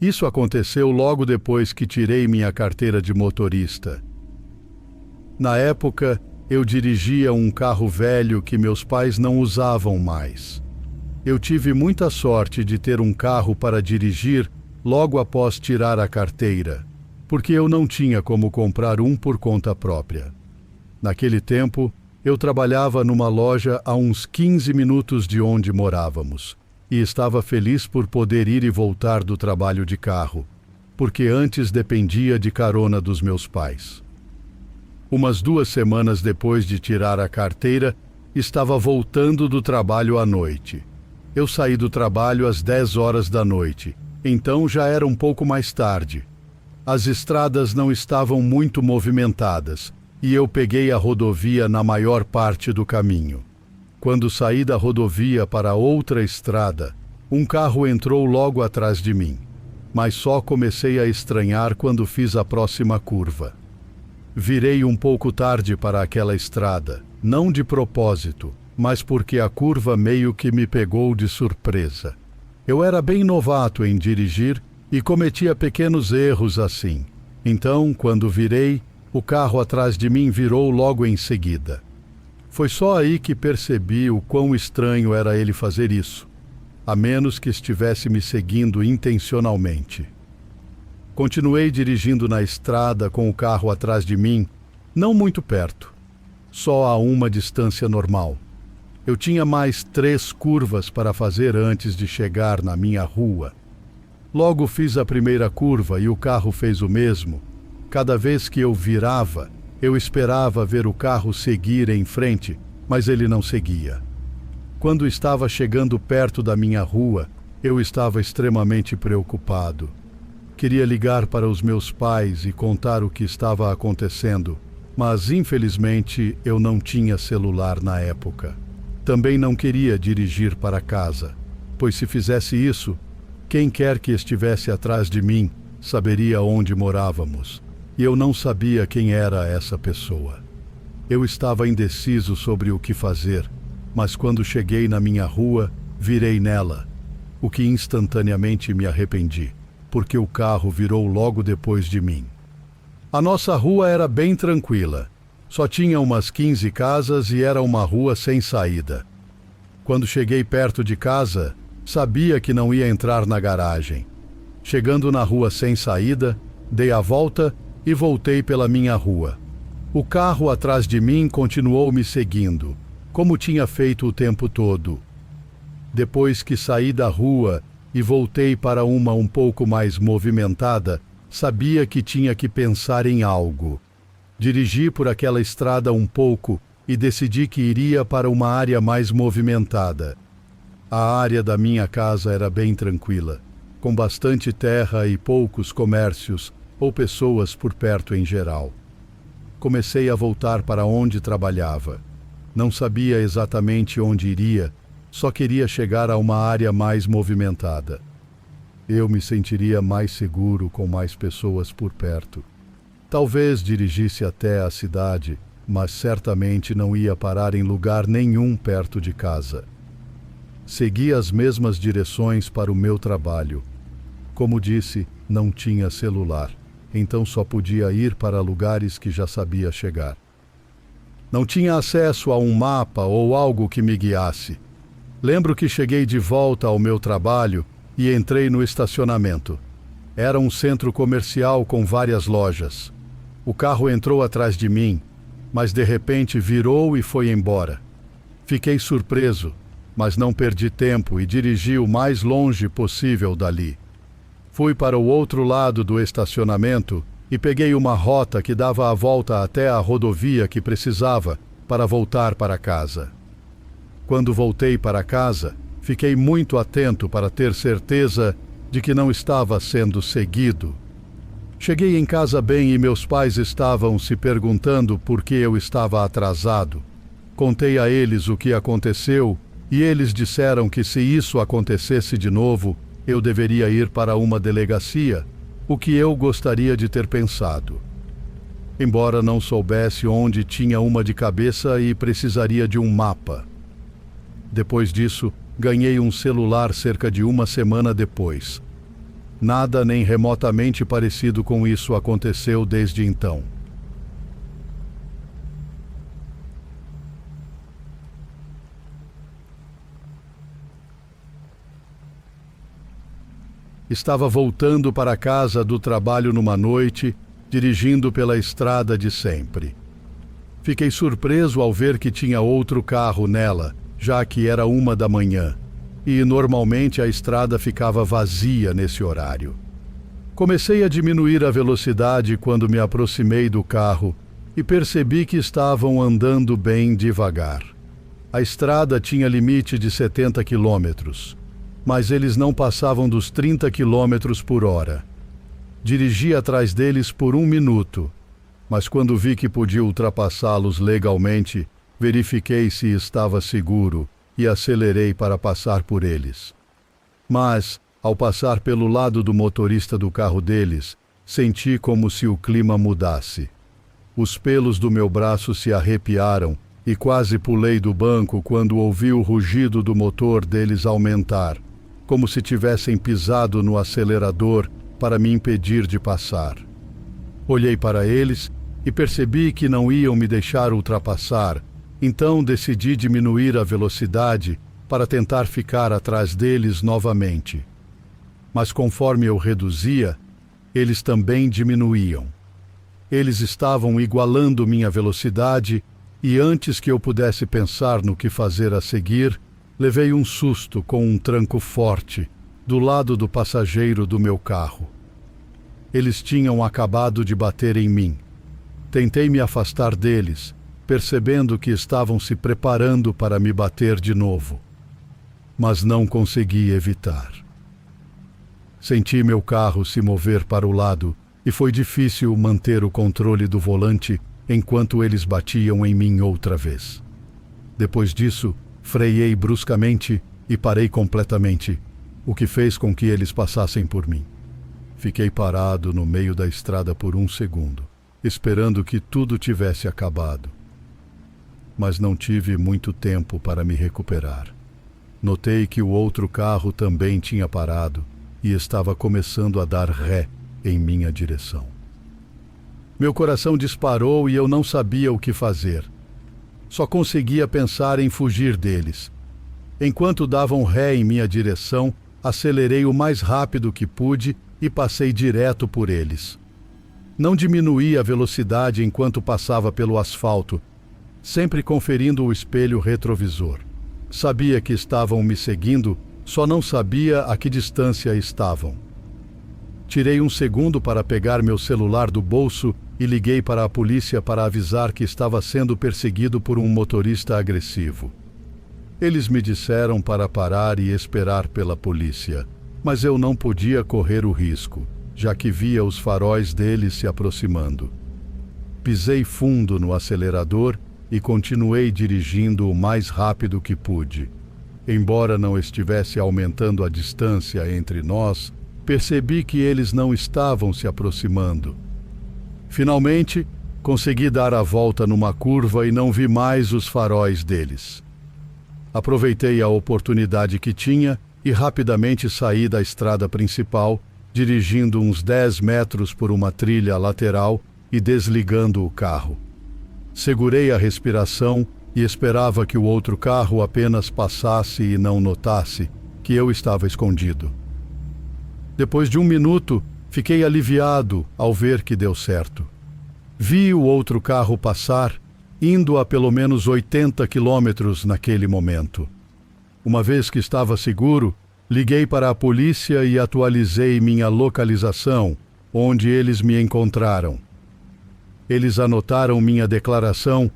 Isso aconteceu logo depois que tirei minha carteira de motorista. Na época, eu dirigia um carro velho que meus pais não usavam mais. Eu tive muita sorte de ter um carro para dirigir logo após tirar a carteira, porque eu não tinha como comprar um por conta própria. Naquele tempo, eu trabalhava numa loja a uns 15 minutos de onde morávamos, e estava feliz por poder ir e voltar do trabalho de carro, porque antes dependia de carona dos meus pais. Umas 2 semanas depois de tirar a carteira, estava voltando do trabalho à noite. Eu saí do trabalho às 10 horas da noite, então já era um pouco mais tarde. As estradas não estavam muito movimentadas e eu peguei a rodovia na maior parte do caminho. Quando saí da rodovia para outra estrada, um carro entrou logo atrás de mim, mas só comecei a estranhar quando fiz a próxima curva. Virei um pouco tarde para aquela estrada, não de propósito, mas porque a curva meio que me pegou de surpresa. Eu era bem novato em dirigir e cometia pequenos erros assim. Então, quando virei, o carro atrás de mim virou logo em seguida. Foi só aí que percebi o quão estranho era ele fazer isso, a menos que estivesse me seguindo intencionalmente. Continuei dirigindo na estrada com o carro atrás de mim, não muito perto, só a uma distância normal. Eu tinha mais 3 curvas para fazer antes de chegar na minha rua. Logo fiz a primeira curva e o carro fez o mesmo. Cada vez que eu virava, eu esperava ver o carro seguir em frente, mas ele não seguia. Quando estava chegando perto da minha rua, eu estava extremamente preocupado. Queria ligar para os meus pais e contar o que estava acontecendo, mas infelizmente eu não tinha celular na época. Também não queria dirigir para casa, pois se fizesse isso, quem quer que estivesse atrás de mim saberia onde morávamos, e eu não sabia quem era essa pessoa. Eu estava indeciso sobre o que fazer, mas quando cheguei na minha rua, virei nela, o que instantaneamente me arrependi, porque o carro virou logo depois de mim. A nossa rua era bem tranquila. Só tinha umas 15 casas e era uma rua sem saída. Quando cheguei perto de casa, sabia que não ia entrar na garagem. Chegando na rua sem saída, dei a volta e voltei pela minha rua. O carro atrás de mim continuou me seguindo, como tinha feito o tempo todo. Depois que saí da rua e voltei para uma um pouco mais movimentada, sabia que tinha que pensar em algo. Dirigi por aquela estrada um pouco e decidi que iria para uma área mais movimentada. A área da minha casa era bem tranquila, com bastante terra e poucos comércios ou pessoas por perto em geral. Comecei a voltar para onde trabalhava. Não sabia exatamente onde iria, só queria chegar a uma área mais movimentada. Eu me sentiria mais seguro com mais pessoas por perto. Talvez dirigisse até a cidade, mas certamente não ia parar em lugar nenhum perto de casa. Segui as mesmas direções para o meu trabalho. Como disse, não tinha celular, então só podia ir para lugares que já sabia chegar. Não tinha acesso a um mapa ou algo que me guiasse. Lembro que cheguei de volta ao meu trabalho e entrei no estacionamento. Era um centro comercial com várias lojas. O carro entrou atrás de mim, mas de repente virou e foi embora. Fiquei surpreso, mas não perdi tempo e dirigi o mais longe possível dali. Fui para o outro lado do estacionamento e peguei uma rota que dava a volta até a rodovia que precisava para voltar para casa. Quando voltei para casa, fiquei muito atento para ter certeza de que não estava sendo seguido. Cheguei em casa bem e meus pais estavam se perguntando por que eu estava atrasado. Contei a eles o que aconteceu e eles disseram que se isso acontecesse de novo, eu deveria ir para uma delegacia, o que eu gostaria de ter pensado. Embora não soubesse onde tinha uma de cabeça e precisaria de um mapa. Depois disso, ganhei um celular cerca de uma semana depois. Nada nem remotamente parecido com isso aconteceu desde então. Estava voltando para casa do trabalho numa noite, dirigindo pela estrada de sempre. Fiquei surpreso ao ver que tinha outro carro nela, já que era 1 da manhã, e normalmente a estrada ficava vazia nesse horário. Comecei a diminuir a velocidade quando me aproximei do carro e percebi que estavam andando bem devagar. A estrada tinha limite de 70 quilômetros, mas eles não passavam dos 30 quilômetros por hora. Dirigi atrás deles por 1 minuto, mas quando vi que podia ultrapassá-los legalmente, verifiquei se estava seguro e acelerei para passar por eles. Mas, ao passar pelo lado do motorista do carro deles, senti como se o clima mudasse. Os pelos do meu braço se arrepiaram e quase pulei do banco quando ouvi o rugido do motor deles aumentar, como se tivessem pisado no acelerador para me impedir de passar. Olhei para eles e percebi que não iam me deixar ultrapassar, então decidi diminuir a velocidade para tentar ficar atrás deles novamente. Mas conforme eu reduzia, eles também diminuíam. Eles estavam igualando minha velocidade e antes que eu pudesse pensar no que fazer a seguir, levei um susto com um tranco forte do lado do passageiro do meu carro. Eles tinham acabado de bater em mim. Tentei me afastar deles, percebendo que estavam se preparando para me bater de novo, mas não consegui evitar. Senti meu carro se mover para o lado e foi difícil manter o controle do volante enquanto eles batiam em mim outra vez. Depois disso, freiei bruscamente e parei completamente, o que fez com que eles passassem por mim. Fiquei parado no meio da estrada por 1 segundo, esperando que tudo tivesse acabado. Mas não tive muito tempo para me recuperar. Notei que o outro carro também tinha parado e estava começando a dar ré em minha direção. Meu coração disparou e eu não sabia o que fazer. Só conseguia pensar em fugir deles. Enquanto davam ré em minha direção, acelerei o mais rápido que pude e passei direto por eles. Não diminuí a velocidade enquanto passava pelo asfalto, sempre conferindo o espelho retrovisor. Sabia que estavam me seguindo, só não sabia a que distância estavam. Tirei 1 segundo para pegar meu celular do bolso e liguei para a polícia para avisar que estava sendo perseguido por um motorista agressivo. Eles me disseram para parar e esperar pela polícia, mas eu não podia correr o risco, já que via os faróis deles se aproximando. Pisei fundo no acelerador e continuei dirigindo o mais rápido que pude. Embora não estivesse aumentando a distância entre nós, percebi que eles não estavam se aproximando. Finalmente, consegui dar a volta numa curva e não vi mais os faróis deles. Aproveitei a oportunidade que tinha e rapidamente saí da estrada principal, dirigindo uns 10 metros por uma trilha lateral e desligando o carro. Segurei a respiração e esperava que o outro carro apenas passasse e não notasse que eu estava escondido. Depois de 1 minuto, fiquei aliviado ao ver que deu certo. Vi o outro carro passar, indo a pelo menos 80 quilômetros naquele momento. Uma vez que estava seguro, liguei para a polícia e atualizei minha localização, onde eles me encontraram. Eles anotaram minha declaração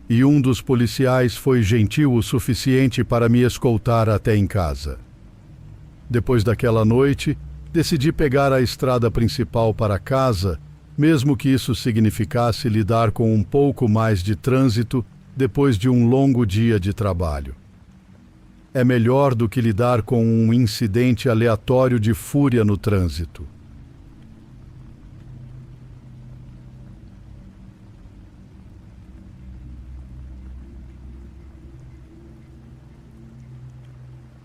e um dos policiais foi gentil o suficiente para me escoltar até em casa. Depois daquela noite, decidi pegar a estrada principal para casa, mesmo que isso significasse lidar com um pouco mais de trânsito depois de um longo dia de trabalho. É melhor do que lidar com um incidente aleatório de fúria no trânsito.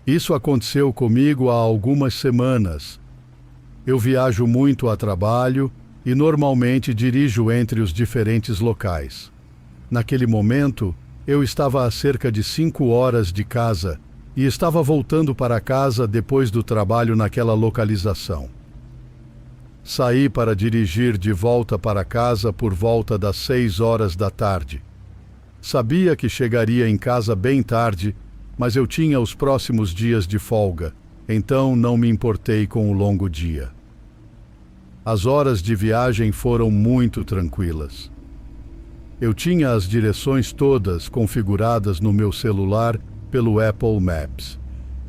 Isso aconteceu comigo há algumas semanas. Eu viajo muito a trabalho e normalmente dirijo entre os diferentes locais. Naquele momento, eu estava a cerca de 5 horas de casa e estava voltando para casa depois do trabalho naquela localização. Saí para dirigir de volta para casa por volta das 6 horas da tarde. Sabia que chegaria em casa bem tarde, mas eu tinha os próximos dias de folga, então não me importei com o longo dia. As horas de viagem foram muito tranquilas. Eu tinha as direções todas configuradas no meu celular pelo Apple Maps.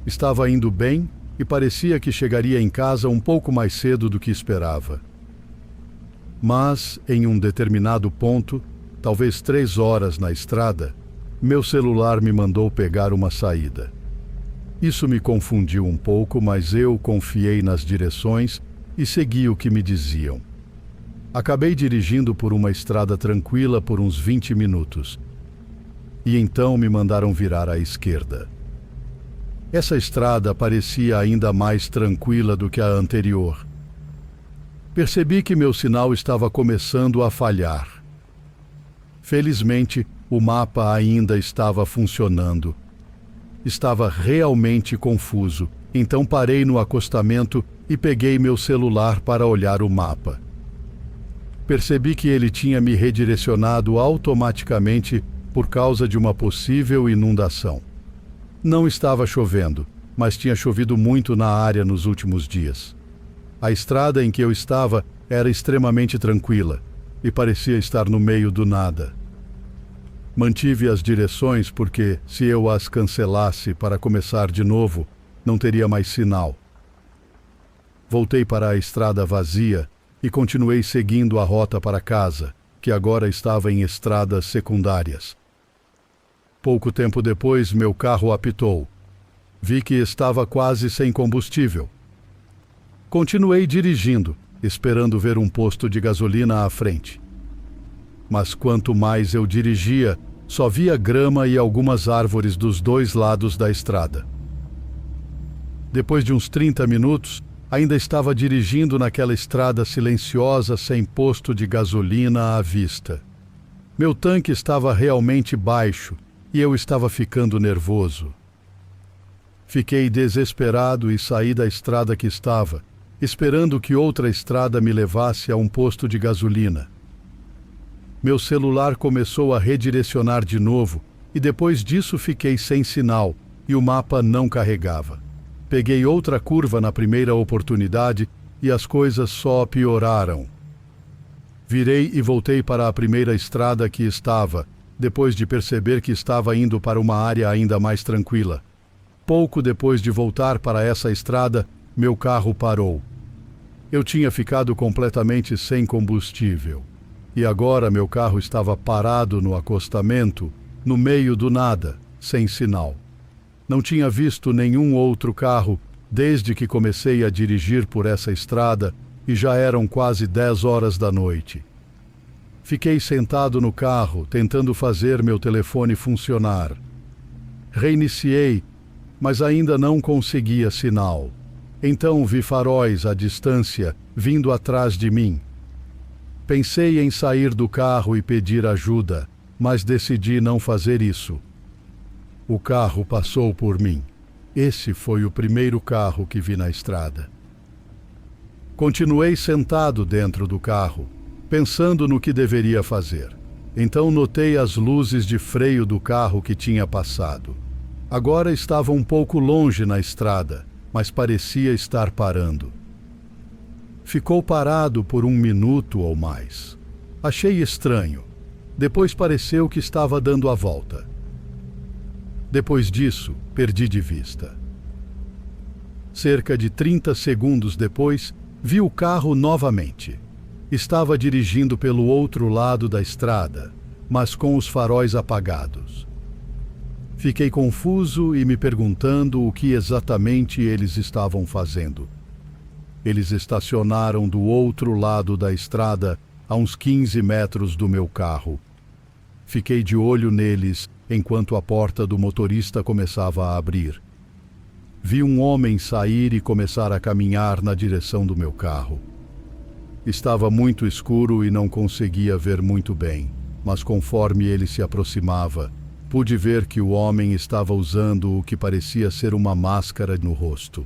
Estava indo bem e parecia que chegaria em casa um pouco mais cedo do que esperava. Mas, em um determinado ponto, talvez 3 horas na estrada, meu celular me mandou pegar uma saída. Isso me confundiu um pouco, mas eu confiei nas direções e segui o que me diziam. Acabei dirigindo por uma estrada tranquila por uns 20 minutos. E então me mandaram virar à esquerda. Essa estrada parecia ainda mais tranquila do que a anterior. Percebi que meu sinal estava começando a falhar. Felizmente, o mapa ainda estava funcionando. Estava realmente confuso, então parei no acostamento e peguei meu celular para olhar o mapa. Percebi que ele tinha me redirecionado automaticamente por causa de uma possível inundação. Não estava chovendo, mas tinha chovido muito na área nos últimos dias. A estrada em que eu estava era extremamente tranquila e parecia estar no meio do nada. Mantive as direções porque, se eu as cancelasse para começar de novo, não teria mais sinal. Voltei para a estrada vazia e continuei seguindo a rota para casa, que agora estava em estradas secundárias. Pouco tempo depois, meu carro apitou. Vi que estava quase sem combustível. Continuei dirigindo, esperando ver um posto de gasolina à frente. Mas quanto mais eu dirigia, só via grama e algumas árvores dos 2 lados da estrada. Depois de uns 30 minutos, ainda estava dirigindo naquela estrada silenciosa sem posto de gasolina à vista. Meu tanque estava realmente baixo e eu estava ficando nervoso. Fiquei desesperado e saí da estrada que estava, esperando que outra estrada me levasse a um posto de gasolina. Meu celular começou a redirecionar de novo e depois disso fiquei sem sinal e o mapa não carregava. Peguei outra curva na primeira oportunidade e as coisas só pioraram. Virei e voltei para a primeira estrada que estava, depois de perceber que estava indo para uma área ainda mais tranquila. Pouco depois de voltar para essa estrada, meu carro parou. Eu tinha ficado completamente sem combustível. E agora meu carro estava parado no acostamento, no meio do nada, sem sinal. Não tinha visto nenhum outro carro desde que comecei a dirigir por essa estrada e já eram quase 10 horas da noite. Fiquei sentado no carro, tentando fazer meu telefone funcionar. Reiniciei, mas ainda não conseguia sinal. Então vi faróis à distância, vindo atrás de mim. Pensei em sair do carro e pedir ajuda, mas decidi não fazer isso. O carro passou por mim. Esse foi o primeiro carro que vi na estrada. Continuei sentado dentro do carro, pensando no que deveria fazer. Então notei as luzes de freio do carro que tinha passado. Agora estava um pouco longe na estrada, mas parecia estar parando. Ficou parado por 1 minuto ou mais. Achei estranho. Depois pareceu que estava dando a volta. Depois disso, perdi de vista. Cerca de 30 segundos depois, vi o carro novamente. Estava dirigindo pelo outro lado da estrada, mas com os faróis apagados. Fiquei confuso e me perguntando o que exatamente eles estavam fazendo. Eles estacionaram do outro lado da estrada, a uns 15 metros do meu carro. Fiquei de olho neles enquanto a porta do motorista começava a abrir. vi um homem sair e começar a caminhar na direção do meu carro. Estava muito escuro e não conseguia ver muito bem, mas conforme ele se aproximava, pude ver que o homem estava usando o que parecia ser uma máscara no rosto.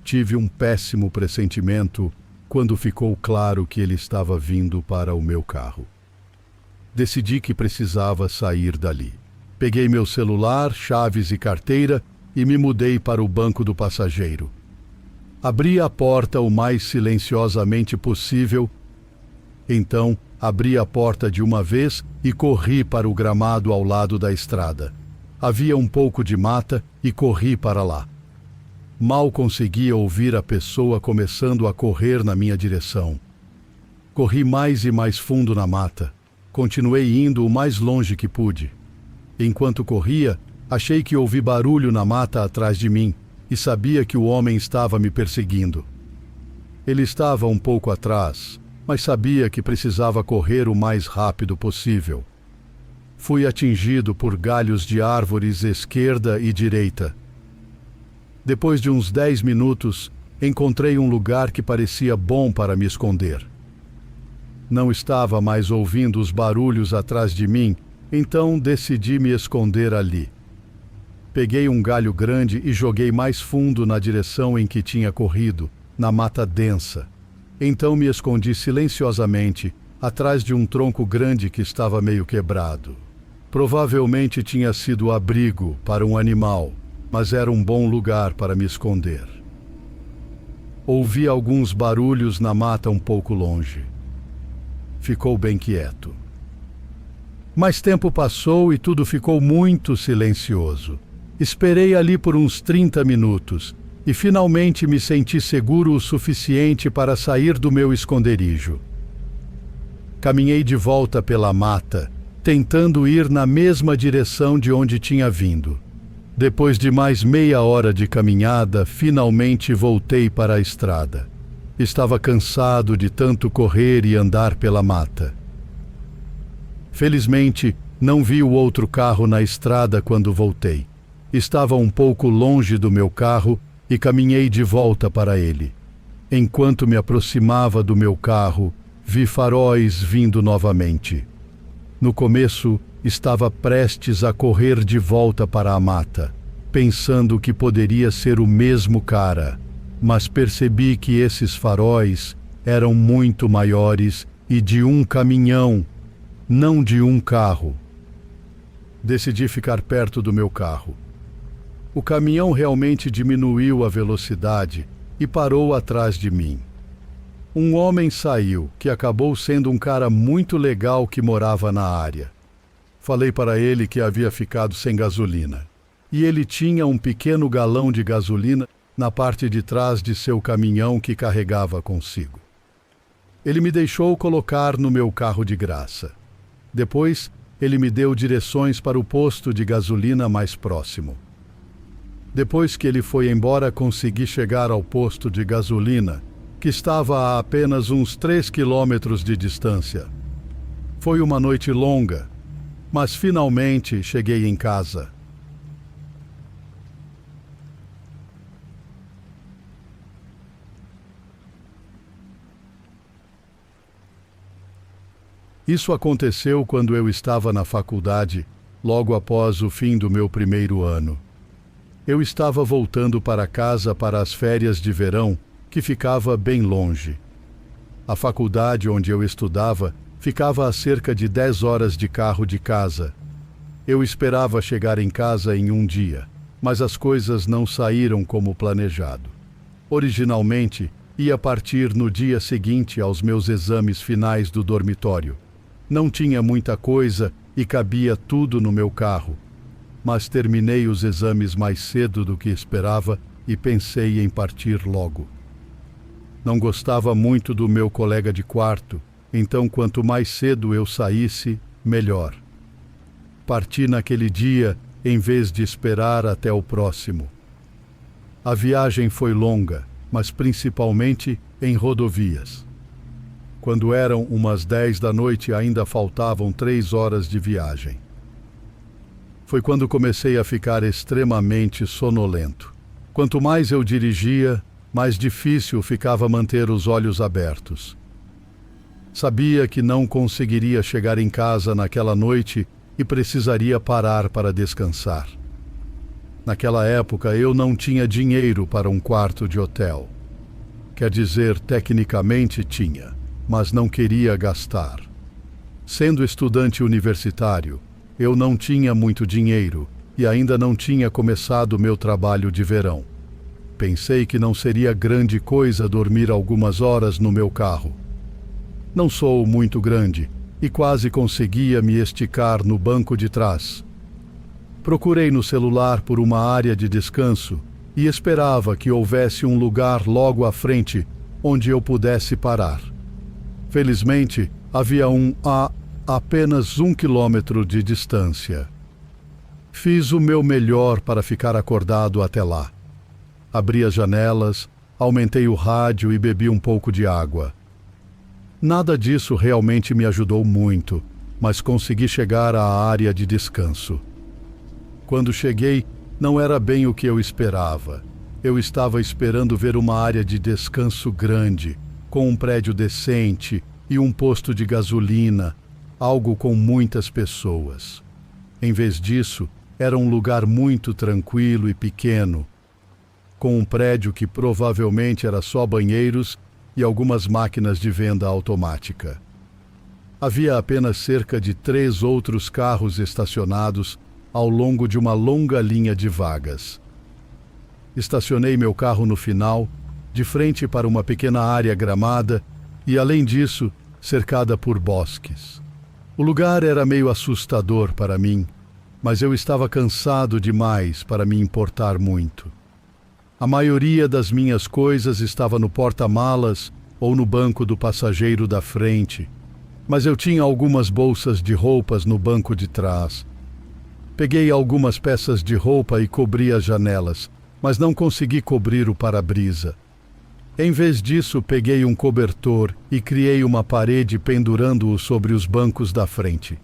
Tive um péssimo pressentimento quando ficou claro que ele estava vindo para o meu carro. Decidi que precisava sair dali. Peguei meu celular, chaves e carteira e me mudei para o banco do passageiro. Abri a porta o mais silenciosamente possível. Então, abri a porta de uma vez e corri para o gramado ao lado da estrada. Havia um pouco de mata e corri para lá. Mal conseguia ouvir a pessoa começando a correr na minha direção. Corri mais e mais fundo na mata. Continuei indo o mais longe que pude. Enquanto corria, achei que ouvi barulho na mata atrás de mim e sabia que o homem estava me perseguindo. Ele estava um pouco atrás, mas sabia que precisava correr o mais rápido possível. Fui atingido por galhos de árvores esquerda e direita. Depois de uns 10 minutos, encontrei um lugar que parecia bom para me esconder. Não estava mais ouvindo os barulhos atrás de mim, então decidi me esconder ali. Peguei um galho grande e joguei mais fundo na direção em que tinha corrido, na mata densa. Então me escondi silenciosamente, atrás de um tronco grande que estava meio quebrado. Provavelmente tinha sido abrigo para um animal, mas era um bom lugar para me esconder. Ouvi alguns barulhos na mata um pouco longe. Ficou bem quieto. Mais tempo passou e tudo ficou muito silencioso. Esperei ali por uns 30 minutos e finalmente me senti seguro o suficiente para sair do meu esconderijo. Caminhei de volta pela mata, tentando ir na mesma direção de onde tinha vindo. Depois de mais meia hora de caminhada, finalmente voltei para a estrada. Estava cansado de tanto correr e andar pela mata. Felizmente, não vi o outro carro na estrada quando voltei. Estava um pouco longe do meu carro e caminhei de volta para ele. Enquanto me aproximava do meu carro, vi faróis vindo novamente. No começo, estava prestes a correr de volta para a mata, pensando que poderia ser o mesmo cara, mas percebi que esses faróis eram muito maiores e de um caminhão, não de um carro. Decidi ficar perto do meu carro. O caminhão realmente diminuiu a velocidade e parou atrás de mim. Um homem saiu, que acabou sendo um cara muito legal que morava na área. Falei para ele que havia ficado sem gasolina. E ele tinha um pequeno galão de gasolina na parte de trás de seu caminhão que carregava consigo. Ele me deixou colocar no meu carro de graça. Depois, ele me deu direções para o posto de gasolina mais próximo. Depois que ele foi embora, consegui chegar ao posto de gasolina, que estava a apenas uns 3 quilômetros de distância. Foi uma noite longa, mas finalmente cheguei em casa. Isso aconteceu quando eu estava na faculdade, logo após o fim do meu primeiro ano. Eu estava voltando para casa para as férias de verão, que ficava bem longe. A faculdade onde eu estudava ficava a cerca de 10 horas de carro de casa. Eu esperava chegar em casa em um dia, mas as coisas não saíram como planejado. Originalmente, ia partir no dia seguinte aos meus exames finais do dormitório. Não tinha muita coisa e cabia tudo no meu carro, mas terminei os exames mais cedo do que esperava e pensei em partir logo. Não gostava muito do meu colega de quarto, então quanto mais cedo eu saísse, melhor. Parti naquele dia em vez de esperar até o próximo. A viagem foi longa, mas principalmente em rodovias. Quando eram umas 10 da noite, ainda faltavam 3 horas de viagem. Foi quando comecei a ficar extremamente sonolento. Quanto mais eu dirigia, mais difícil ficava manter os olhos abertos. Sabia que não conseguiria chegar em casa naquela noite e precisaria parar para descansar. Naquela época eu não tinha dinheiro para um quarto de hotel. Quer dizer, tecnicamente tinha, mas não queria gastar. Sendo estudante universitário, eu não tinha muito dinheiro e ainda não tinha começado meu trabalho de verão. Pensei que não seria grande coisa dormir algumas horas no meu carro. Não sou muito grande e quase conseguia me esticar no banco de trás. Procurei no celular por uma área de descanso e esperava que houvesse um lugar logo à frente onde eu pudesse parar. Felizmente, havia um a apenas 1 quilômetro de distância. Fiz o meu melhor para ficar acordado até lá. Abri as janelas, aumentei o rádio e bebi um pouco de água. Nada disso realmente me ajudou muito, mas consegui chegar à área de descanso. Quando cheguei, não era bem o que eu esperava. Eu estava esperando ver uma área de descanso grande, com um prédio decente e um posto de gasolina, algo com muitas pessoas. Em vez disso, era um lugar muito tranquilo e pequeno, com um prédio que provavelmente era só banheiros e algumas máquinas de venda automática. Havia apenas cerca de 3 outros carros estacionados ao longo de uma longa linha de vagas. Estacionei meu carro no final, de frente para uma pequena área gramada e, além disso, cercada por bosques. O lugar era meio assustador para mim, mas eu estava cansado demais para me importar muito. A maioria das minhas coisas estava no porta-malas ou no banco do passageiro da frente, mas eu tinha algumas bolsas de roupas no banco de trás. Peguei algumas peças de roupa e cobri as janelas, mas não consegui cobrir o para-brisa. Em vez disso, peguei um cobertor e criei uma parede pendurando-o sobre os bancos da frente.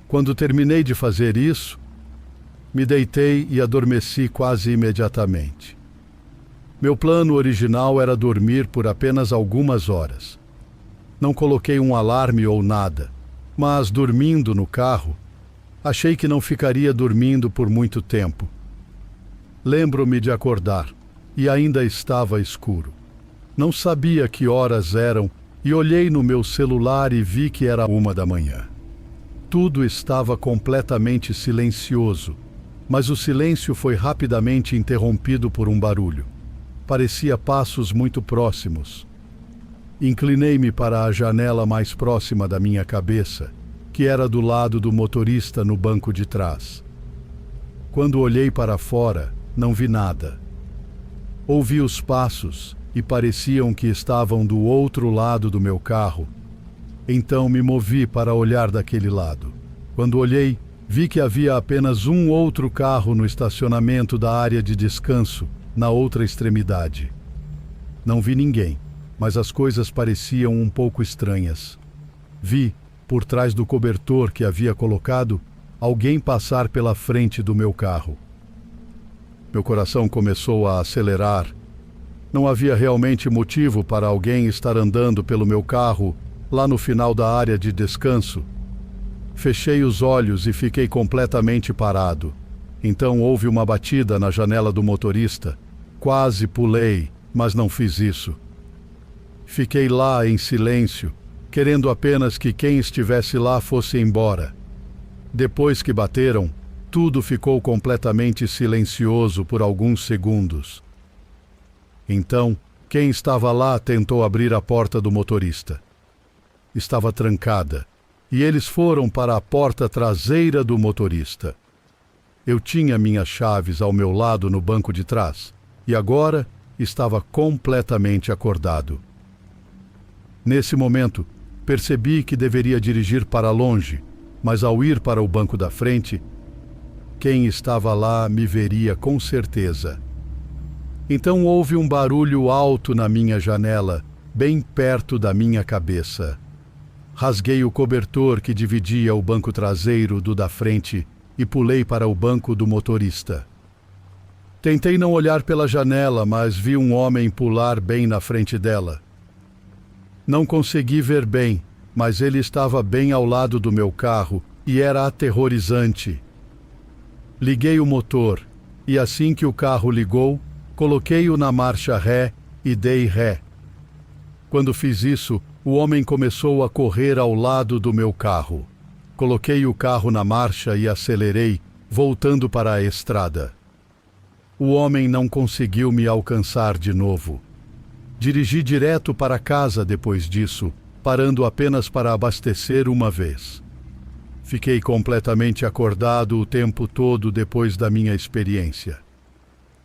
Quando terminei de fazer isso, me deitei e adormeci quase imediatamente. Meu plano original era dormir por apenas algumas horas. Não coloquei um alarme ou nada, mas dormindo no carro, achei que não ficaria dormindo por muito tempo. Lembro-me de acordar e ainda estava escuro. Não sabia que horas eram e olhei no meu celular e vi que era 1 da manhã. Tudo estava completamente silencioso, mas o silêncio foi rapidamente interrompido por um barulho. Parecia passos muito próximos. Inclinei-me para a janela mais próxima da minha cabeça, que era do lado do motorista no banco de trás. Quando olhei para fora, não vi nada. Ouvi os passos e pareciam que estavam do outro lado do meu carro. Então me movi para olhar daquele lado. Quando olhei, vi que havia apenas um outro carro no estacionamento da área de descanso, na outra extremidade. Não vi ninguém, mas as coisas pareciam um pouco estranhas. Vi, por trás do cobertor que havia colocado, alguém passar pela frente do meu carro. Meu coração começou a acelerar. Não havia realmente motivo para alguém estar andando pelo meu carro lá no final da área de descanso. Fechei os olhos e fiquei completamente parado. Então houve uma batida na janela do motorista. Quase pulei, mas não fiz isso. Fiquei lá em silêncio, querendo apenas que quem estivesse lá fosse embora. Depois que bateram, tudo ficou completamente silencioso por alguns segundos. Então, quem estava lá tentou abrir a porta do motorista. Estava trancada, e eles foram para a porta traseira do motorista. Eu tinha minhas chaves ao meu lado no banco de trás, e agora estava completamente acordado. Nesse momento, percebi que deveria dirigir para longe, mas ao ir para o banco da frente, quem estava lá me veria com certeza. Então houve um barulho alto na minha janela, bem perto da minha cabeça. Rasguei o cobertor que dividia o banco traseiro do da frente e pulei para o banco do motorista. Tentei não olhar pela janela, mas vi um homem pular bem na frente dela. Não consegui ver bem, mas ele estava bem ao lado do meu carro e era aterrorizante. Liguei o motor e assim que o carro ligou, coloquei-o na marcha ré e dei ré. Quando fiz isso, o homem começou a correr ao lado do meu carro. Coloquei o carro na marcha e acelerei, voltando para a estrada. O homem não conseguiu me alcançar de novo. Dirigi direto para casa depois disso, parando apenas para abastecer uma vez. Fiquei completamente acordado o tempo todo depois da minha experiência.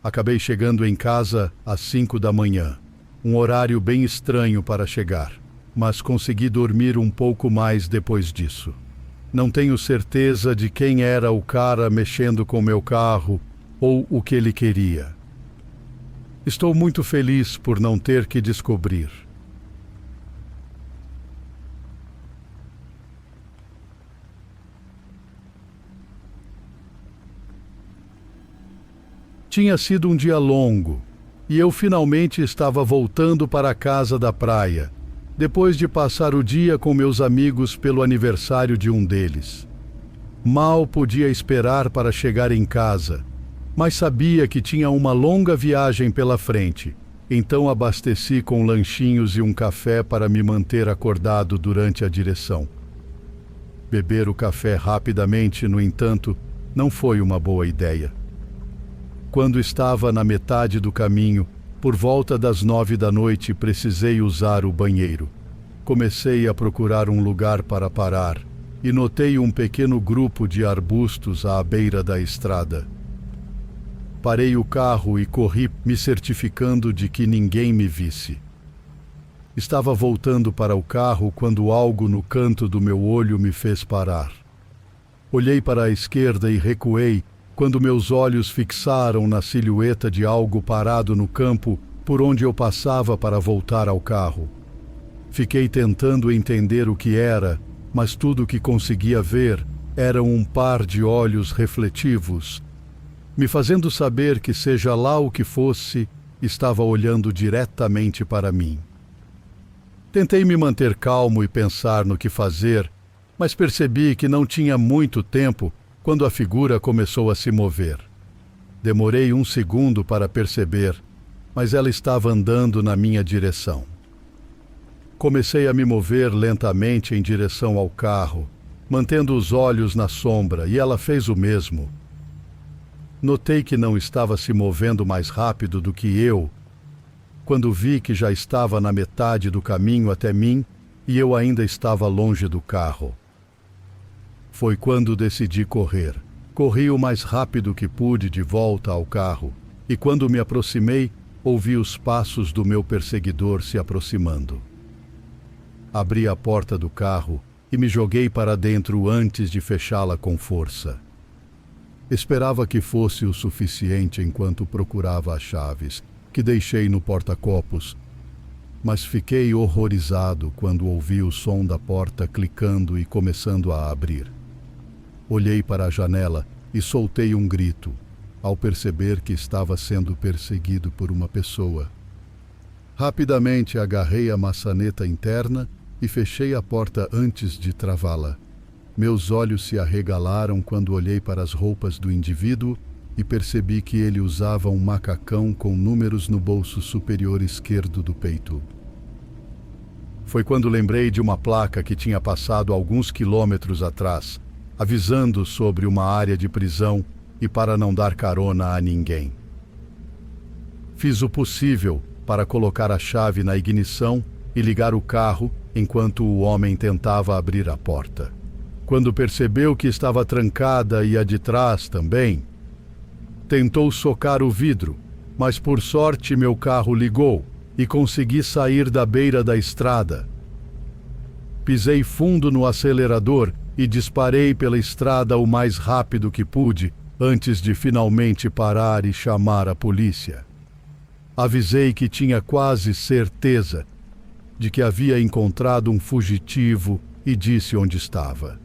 Acabei chegando em casa às 5 da manhã, um horário bem estranho para chegar, mas consegui dormir um pouco mais depois disso. Não tenho certeza de quem era o cara mexendo com meu carro ou o que ele queria. Estou muito feliz por não ter que descobrir. Tinha sido um dia longo e eu finalmente estava voltando para a casa da praia, depois de passar o dia com meus amigos pelo aniversário de um deles. Mal podia esperar para chegar em casa, mas sabia que tinha uma longa viagem pela frente, então abasteci com lanchinhos e um café para me manter acordado durante a direção. Beber o café rapidamente, no entanto, não foi uma boa ideia. Quando estava na metade do caminho, por volta das 9 da noite, precisei usar o banheiro. Comecei a procurar um lugar para parar e notei um pequeno grupo de arbustos à beira da estrada. Parei o carro e corri, me certificando de que ninguém me visse. Estava voltando para o carro quando algo no canto do meu olho me fez parar. Olhei para a esquerda e recuei quando meus olhos fixaram na silhueta de algo parado no campo por onde eu passava para voltar ao carro. Fiquei tentando entender o que era, mas tudo o que conseguia ver era um par de olhos refletivos, me fazendo saber que, seja lá o que fosse, estava olhando diretamente para mim. Tentei me manter calmo e pensar no que fazer, mas percebi que não tinha muito tempo quando a figura começou a se mover. Demorei um segundo para perceber, mas ela estava andando na minha direção. Comecei a me mover lentamente em direção ao carro, mantendo os olhos na sombra, e ela fez o mesmo. Notei que não estava se movendo mais rápido do que eu, quando vi que já estava na metade do caminho até mim e eu ainda estava longe do carro. Foi quando decidi correr. Corri o mais rápido que pude de volta ao carro, e quando me aproximei, ouvi os passos do meu perseguidor se aproximando. Abri a porta do carro e me joguei para dentro antes de fechá-la com força. Esperava que fosse o suficiente enquanto procurava as chaves, que deixei no porta-copos, mas fiquei horrorizado quando ouvi o som da porta clicando e começando a abrir. Olhei para a janela e soltei um grito, ao perceber que estava sendo perseguido por uma pessoa. Rapidamente agarrei a maçaneta interna e fechei a porta antes de travá-la. Meus olhos se arregalaram quando olhei para as roupas do indivíduo e percebi que ele usava um macacão com números no bolso superior esquerdo do peito. Foi quando lembrei de uma placa que tinha passado alguns quilômetros atrás, avisando sobre uma área de prisão e para não dar carona a ninguém. Fiz o possível para colocar a chave na ignição e ligar o carro enquanto o homem tentava abrir a porta. Quando percebeu que estava trancada e a de trás também, tentou socar o vidro, mas por sorte meu carro ligou e consegui sair da beira da estrada. Pisei fundo no acelerador e disparei pela estrada o mais rápido que pude, antes de finalmente parar e chamar a polícia. Avisei que tinha quase certeza de que havia encontrado um fugitivo e disse onde estava.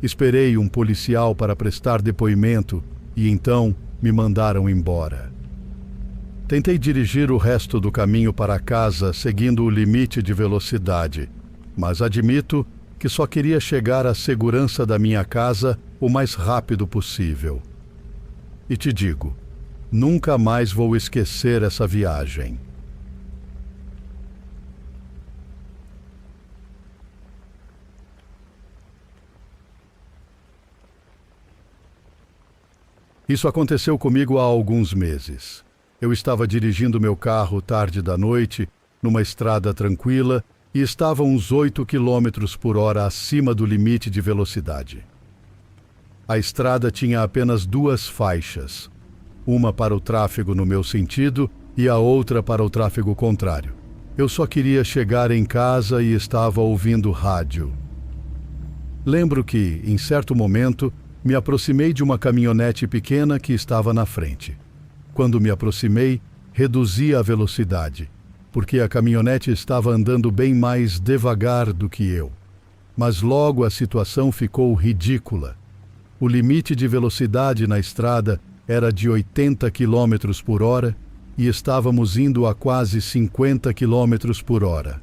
Esperei um policial para prestar depoimento e então me mandaram embora. Tentei dirigir o resto do caminho para casa seguindo o limite de velocidade, mas admito que só queria chegar à segurança da minha casa o mais rápido possível. E te digo, nunca mais vou esquecer essa viagem. Isso aconteceu comigo há alguns meses. Eu estava dirigindo meu carro tarde da noite, numa estrada tranquila, e estava uns 8 quilômetros por hora acima do limite de velocidade. A estrada tinha apenas 2 faixas, uma para o tráfego no meu sentido e a outra para o tráfego contrário. Eu só queria chegar em casa e estava ouvindo rádio. Lembro que, em certo momento, me aproximei de uma caminhonete pequena que estava na frente. Quando me aproximei, reduzi a velocidade, porque a caminhonete estava andando bem mais devagar do que eu. Mas logo a situação ficou ridícula. O limite de velocidade na estrada era de 80 km por hora e estávamos indo a quase 50 km por hora.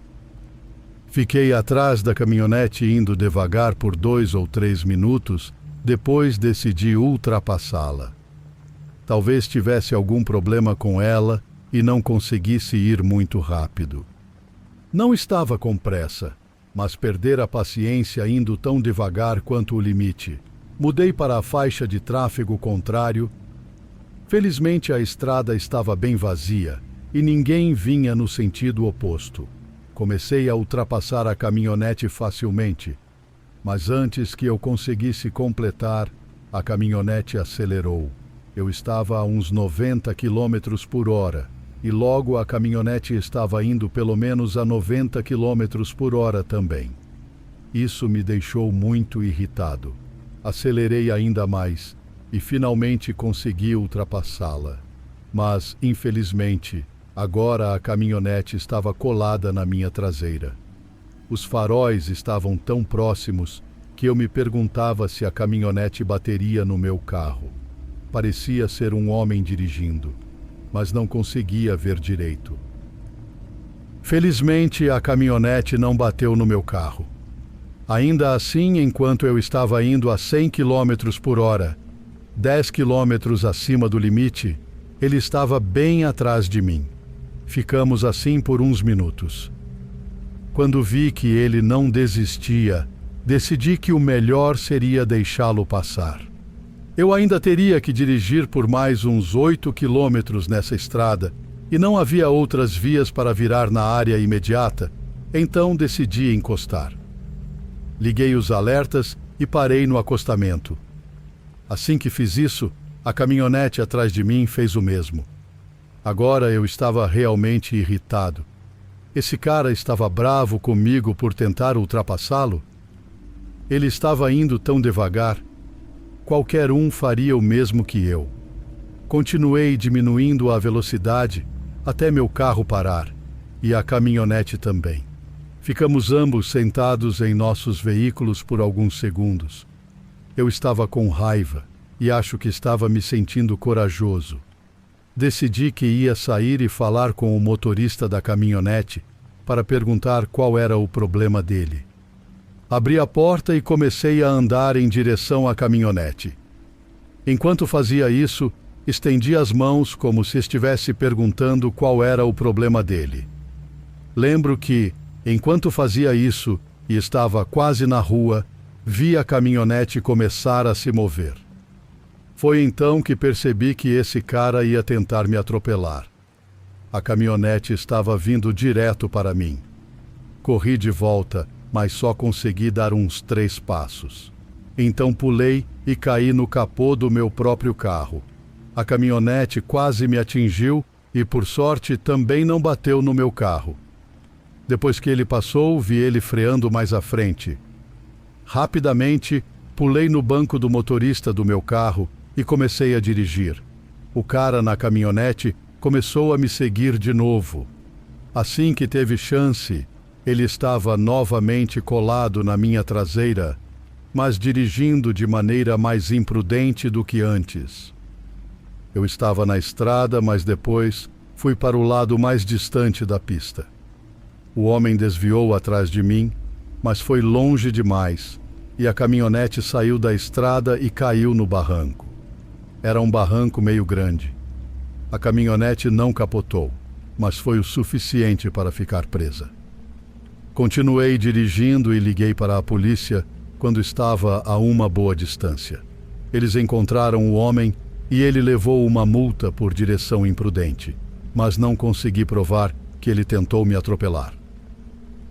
Fiquei atrás da caminhonete indo devagar por 2 ou 3 minutos, depois decidi ultrapassá-la. Talvez tivesse algum problema com ela e não conseguisse ir muito rápido. Não estava com pressa, mas perder a paciência indo tão devagar quanto o limite. Mudei para a faixa de tráfego contrário. Felizmente a estrada estava bem vazia e ninguém vinha no sentido oposto. Comecei a ultrapassar a caminhonete facilmente, mas antes que eu conseguisse completar, a caminhonete acelerou. Eu estava a uns 90 km por hora e logo a caminhonete estava indo pelo menos a 90 km por hora também. Isso me deixou muito irritado. Acelerei ainda mais e finalmente consegui ultrapassá-la. Mas, infelizmente, agora a caminhonete estava colada na minha traseira. Os faróis estavam tão próximos que eu me perguntava se a caminhonete bateria no meu carro. Parecia ser um homem dirigindo, mas não conseguia ver direito. Felizmente, a caminhonete não bateu no meu carro. Ainda assim, enquanto eu estava indo a 100 km por hora, 10 km acima do limite, ele estava bem atrás de mim. Ficamos assim por uns minutos. Quando vi que ele não desistia, decidi que o melhor seria deixá-lo passar. Eu ainda teria que dirigir por mais uns 8 quilômetros nessa estrada e não havia outras vias para virar na área imediata, então decidi encostar. Liguei os alertas e parei no acostamento. Assim que fiz isso, a caminhonete atrás de mim fez o mesmo. Agora eu estava realmente irritado. Esse cara estava bravo comigo por tentar ultrapassá-lo? Ele estava indo tão devagar. Qualquer um faria o mesmo que eu. Continuei diminuindo a velocidade até meu carro parar, e a caminhonete também. Ficamos ambos sentados em nossos veículos por alguns segundos. Eu estava com raiva e acho que estava me sentindo corajoso. Decidi que ia sair e falar com o motorista da caminhonete para perguntar qual era o problema dele. Abri a porta e comecei a andar em direção à caminhonete. Enquanto fazia isso, estendi as mãos como se estivesse perguntando qual era o problema dele. Lembro que, enquanto fazia isso e estava quase na rua, vi a caminhonete começar a se mover. Foi então que percebi que esse cara ia tentar me atropelar. A caminhonete estava vindo direto para mim. Corri de volta, mas só consegui dar uns 3 passos. Então pulei e caí no capô do meu próprio carro. A caminhonete quase me atingiu e, por sorte, também não bateu no meu carro. Depois que ele passou, vi ele freando mais à frente. Rapidamente, pulei no banco do motorista do meu carro e comecei a dirigir. O cara na caminhonete começou a me seguir de novo. Assim que teve chance, ele estava novamente colado na minha traseira, mas dirigindo de maneira mais imprudente do que antes. Eu estava na estrada, mas depois fui para o lado mais distante da pista. O homem desviou atrás de mim, mas foi longe demais, e a caminhonete saiu da estrada e caiu no barranco. Era um barranco meio grande. A caminhonete não capotou, mas foi o suficiente para ficar presa. Continuei dirigindo e liguei para a polícia quando estava a uma boa distância. Eles encontraram o homem e ele levou uma multa por direção imprudente, mas não consegui provar que ele tentou me atropelar.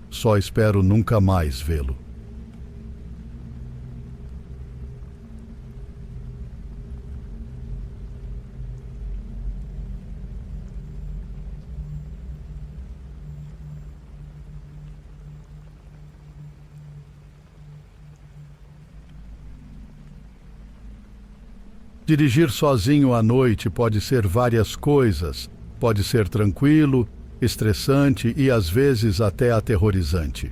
Só espero nunca mais vê-lo. Dirigir sozinho à noite pode ser várias coisas. Pode ser tranquilo, estressante e às vezes até aterrorizante.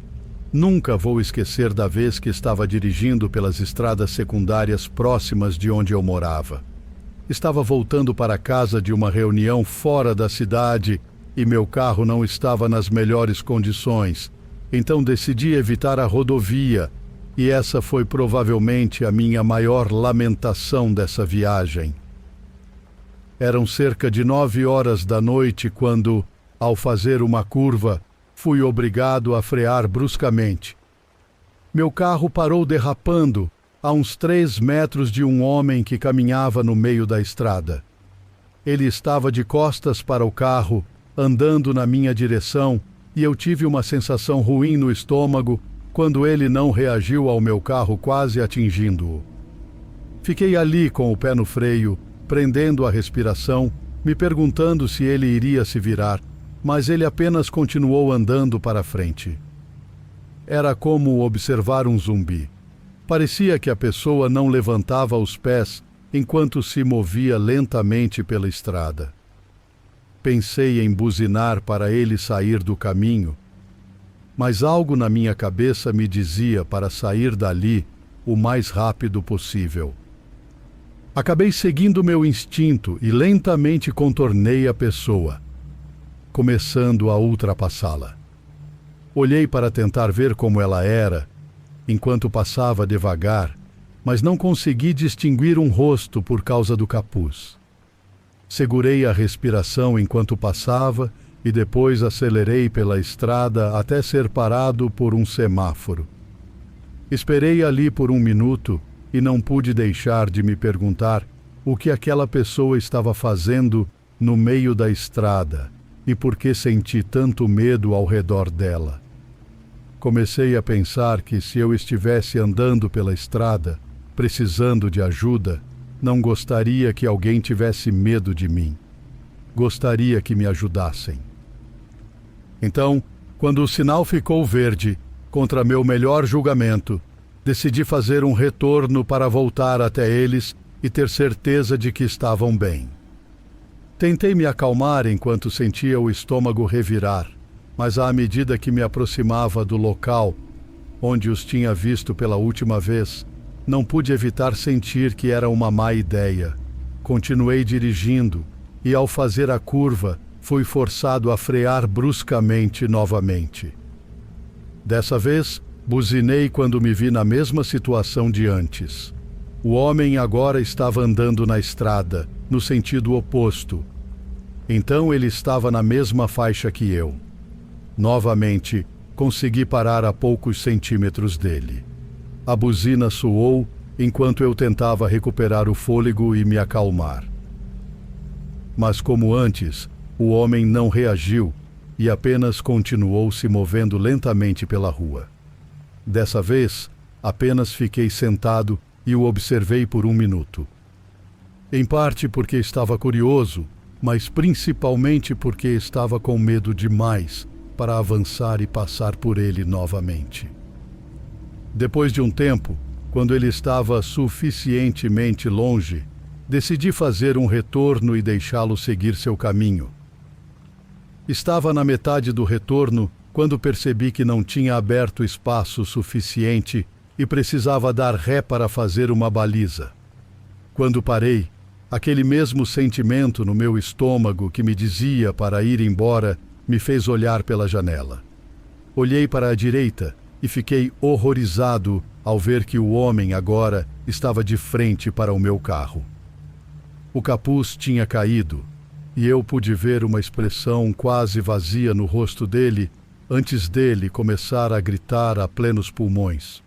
Nunca vou esquecer da vez que estava dirigindo pelas estradas secundárias próximas de onde eu morava. Estava voltando para casa de uma reunião fora da cidade e meu carro não estava nas melhores condições, então decidi evitar a rodovia. E essa foi provavelmente a minha maior lamentação dessa viagem. Eram cerca de 9 horas da noite quando, ao fazer uma curva, fui obrigado a frear bruscamente. Meu carro parou derrapando a uns 3 metros de um homem que caminhava no meio da estrada. Ele estava de costas para o carro, andando na minha direção, e eu tive uma sensação ruim no estômago quando ele não reagiu ao meu carro quase atingindo-o. Fiquei ali com o pé no freio, prendendo a respiração, me perguntando se ele iria se virar, mas ele apenas continuou andando para frente. Era como observar um zumbi. Parecia que a pessoa não levantava os pés enquanto se movia lentamente pela estrada. Pensei em buzinar para ele sair do caminho, mas algo na minha cabeça me dizia para sair dali o mais rápido possível. Acabei seguindo meu instinto e lentamente contornei a pessoa, começando a ultrapassá-la. Olhei para tentar ver como ela era, enquanto passava devagar, mas não consegui distinguir um rosto por causa do capuz. Segurei a respiração enquanto passava e depois acelerei pela estrada até ser parado por um semáforo. Esperei ali por 1 minuto e não pude deixar de me perguntar o que aquela pessoa estava fazendo no meio da estrada e por que senti tanto medo ao redor dela. Comecei a pensar que se eu estivesse andando pela estrada, precisando de ajuda, não gostaria que alguém tivesse medo de mim. Gostaria que me ajudassem. Então, quando o sinal ficou verde, contra meu melhor julgamento, decidi fazer um retorno para voltar até eles e ter certeza de que estavam bem. Tentei me acalmar enquanto sentia o estômago revirar, mas à medida que me aproximava do local onde os tinha visto pela última vez, não pude evitar sentir que era uma má ideia. Continuei dirigindo e, ao fazer a curva, fui forçado a frear bruscamente novamente. Dessa vez, buzinei quando me vi na mesma situação de antes. O homem agora estava andando na estrada, no sentido oposto. Então ele estava na mesma faixa que eu. Novamente, consegui parar a poucos centímetros dele. A buzina soou enquanto eu tentava recuperar o fôlego e me acalmar. Mas como antes, o homem não reagiu e apenas continuou se movendo lentamente pela rua. Dessa vez, apenas fiquei sentado e o observei por 1 minuto. Em parte porque estava curioso, mas principalmente porque estava com medo demais para avançar e passar por ele novamente. Depois de um tempo, quando ele estava suficientemente longe, decidi fazer um retorno e deixá-lo seguir seu caminho. Estava na metade do retorno quando percebi que não tinha aberto espaço suficiente e precisava dar ré para fazer uma baliza. Quando parei, Aquele mesmo sentimento no meu estômago que me dizia para ir embora me fez olhar pela janela. Olhei para a direita e fiquei horrorizado ao ver que o homem agora estava de frente para o meu carro. O capuz tinha caído e eu pude ver uma expressão quase vazia no rosto dele antes dele começar a gritar a plenos pulmões.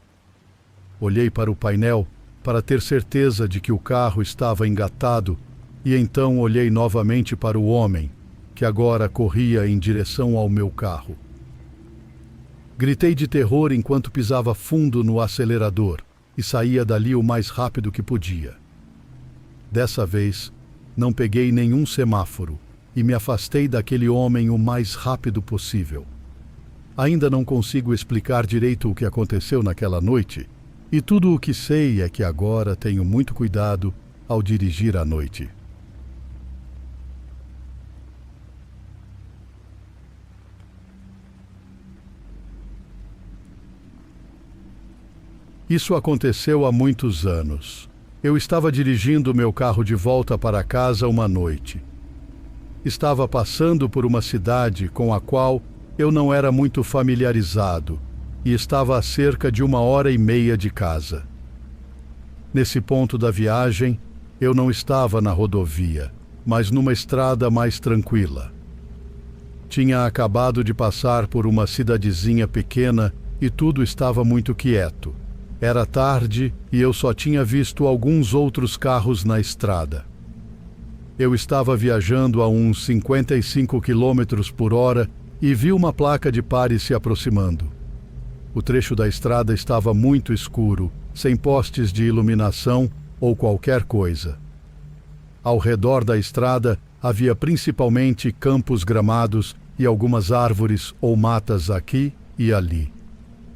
Olhei para o painel para ter certeza de que o carro estava engatado e então olhei novamente para o homem, que agora corria em direção ao meu carro. Gritei de terror enquanto pisava fundo no acelerador e saía dali o mais rápido que podia. Dessa vez, não peguei nenhum semáforo e me afastei daquele homem o mais rápido possível. Ainda não consigo explicar direito o que aconteceu naquela noite, e tudo o que sei é que agora tenho muito cuidado ao dirigir à noite. Isso aconteceu há muitos anos. Eu estava dirigindo meu carro de volta para casa uma noite. Estava passando por uma cidade com a qual eu não era muito familiarizado e estava a cerca de 1h30 de casa. Nesse ponto da viagem, eu não estava na rodovia, mas numa estrada mais tranquila. Tinha acabado de passar por uma cidadezinha pequena e tudo estava muito quieto. Era tarde e eu só tinha visto alguns outros carros na estrada. Eu estava viajando a uns 55 km por hora e vi uma placa de pare se aproximando. O trecho da estrada estava muito escuro, sem postes de iluminação ou qualquer coisa. Ao redor da estrada havia principalmente campos gramados e algumas árvores ou matas aqui e ali.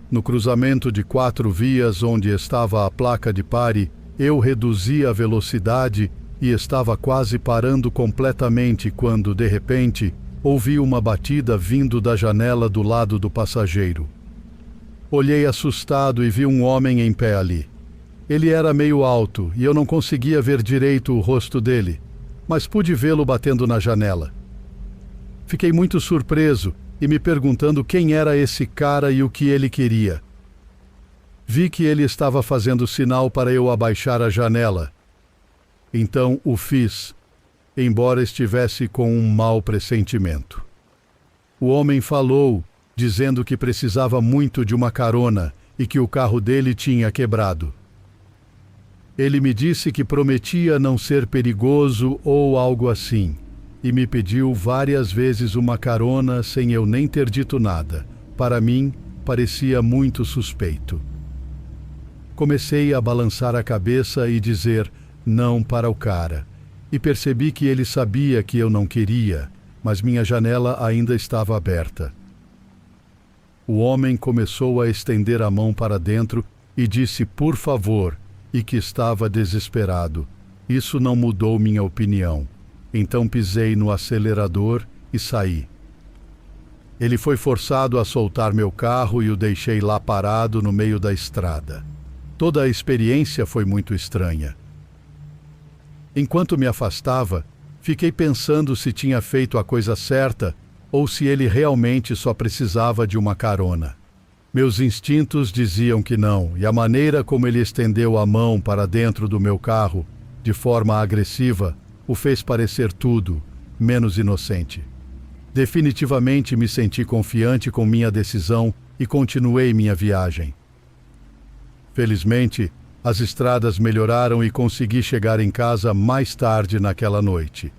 No cruzamento de 4 vias onde estava a placa de pare, eu reduzi a velocidade e estava quase parando completamente quando, de repente, ouvi uma batida vindo da janela do lado do passageiro. Olhei assustado e vi um homem em pé ali. Ele era meio alto e eu não conseguia ver direito o rosto dele, mas pude vê-lo batendo na janela. Fiquei muito surpreso e me perguntando quem era esse cara e o que ele queria. Vi que ele estava fazendo sinal para eu abaixar a janela. Então o fiz, embora estivesse com um mau pressentimento. O homem falou, dizendo que precisava muito de uma carona e que o carro dele tinha quebrado. Ele me disse que prometia não ser perigoso ou algo assim, e me pediu várias vezes uma carona sem eu nem ter dito nada. Para mim, parecia muito suspeito. Comecei a balançar a cabeça e dizer não para o cara, e percebi que ele sabia que eu não queria, mas minha janela ainda estava aberta. O homem começou a estender a mão para dentro e disse por favor, e que estava desesperado. Isso não mudou minha opinião. Então pisei no acelerador e saí. Ele foi forçado a soltar meu carro e o deixei lá parado no meio da estrada. Toda a experiência foi muito estranha. Enquanto me afastava, fiquei pensando se tinha feito a coisa certa ou se ele realmente só precisava de uma carona. Meus instintos diziam que não, e a maneira como ele estendeu a mão para dentro do meu carro, de forma agressiva, o fez parecer tudo, menos inocente. Definitivamente me senti confiante com minha decisão e continuei minha viagem. Felizmente, as estradas melhoraram e consegui chegar em casa mais tarde naquela noite.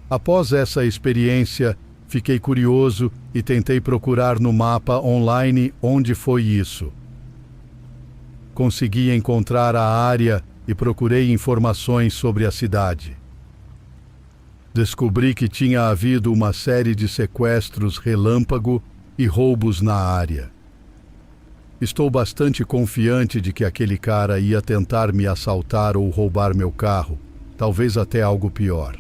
Após essa experiência, fiquei curioso e tentei procurar no mapa online onde foi isso. Consegui encontrar a área e procurei informações sobre a cidade. Descobri que tinha havido uma série de sequestros relâmpago e roubos na área. Estou bastante confiante de que aquele cara ia tentar me assaltar ou roubar meu carro, talvez até algo pior.